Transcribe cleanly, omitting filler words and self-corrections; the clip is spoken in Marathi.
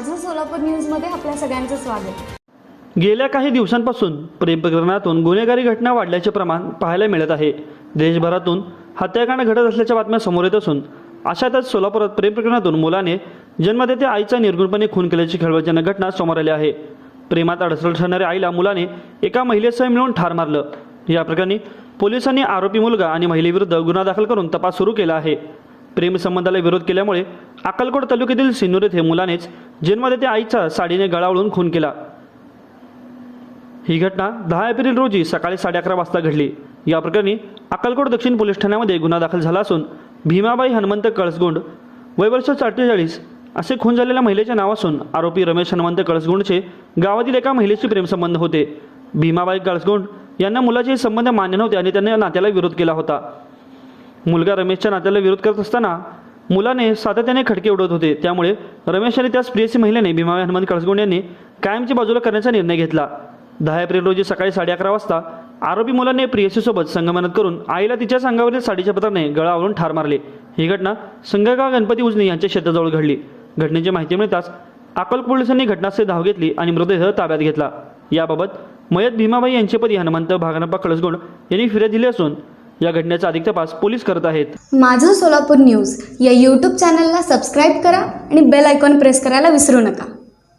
माझं सोलापूर न्यूजमध्ये आपल्या सगळ्यांचं स्वागत। गेल्या काही दिवसांपासून प्रेम प्रकरणातून गुन्हेगारी घटना वाढल्याचे प्रमाण पाहायला मिळत आहे। देशभरातून हत्याकांड घडत असल्याच्या बातम्या समोर येत असून अशातच सोलापुरात प्रेम प्रकरणातून मुलाने जन्मदात्या आईचा निर्गुणपणे खून केल्याची खळबळजनक घटना समोर आली आहे। प्रेमात अडसर ठरणाऱ्या आईला मुलाने एका महिलेसह मिळून ठार मारलं। या प्रकरणी पोलिसांनी आरोपी मुलगा आणि महिलेविरुद्ध गुन्हा दाखल करून तपास सुरू केला आहे। प्रेम संबंधाला विरोध केल्यामुळे अक्कलकोट तालुक्यातील सिन्नूर येथे मुलानेच जन्मदात्या आईचा साडीने गळा ओढून खून केला। ही घटना 10 एप्रिल रोजी सकाळी 11:30 वाजता घडली। या प्रकरणी अक्कलकोट दक्षिण पोलीस ठाण्यामध्ये गुन्हा दाखल झाला असून भीमाबाई हनुमंत कळसगोंड वय वर्ष 44 असे खून झालेल्या महिलेचे नाव असून आरोपी रमेश हनुमंत कळसगोंडचे गावातील एका महिलेशी प्रेमसंबंध होते। भीमाबाई कळसगोंड यांना मुलाचे संबंध मान्य नव्हते आणि त्यांनी नात्याला विरोध केला होता। मुलगा रमेशच्या नात्याला विरोध करत असताना मुलाने सातत्याने खटके उडवत होते, त्यामुळे रमेश आणि त्याच प्रियसी महिलेने भीमाबाई हनुमंत कळसगोंड यांनी कायमची बाजूला करण्याचा निर्णय घेतला। 10 एप्रिल रोजी सकाळी 11:30 वाजता आरोपी मुलाने प्रियसीसोबत संगनमत करून आईला तिच्याच अंगावरील साडीच्या पत्राने गळा आवळून ठार मारले। ही घटना संगगाव गणपती उजनी यांच्या शेताजवळ घडली। घटनेची माहिती मिळताच अक्कलकोट पोलिसांनी घटनास्थळी धाव घेतली आणि मृतदेह ताब्यात घेतला। याबाबत मयत भीमाबाई यांचे पती हनुमंत भागनप्पा कळसगोंड यांनी फिर्याद दिली असून या घटनेचा अधिक तपास पोलीस करत आहेत। माझं सोलापूर न्यूज या यूट्यूब चॅनलला सबस्क्राईब करा आणि बेल आयकॉन प्रेस करायला विसरू नका।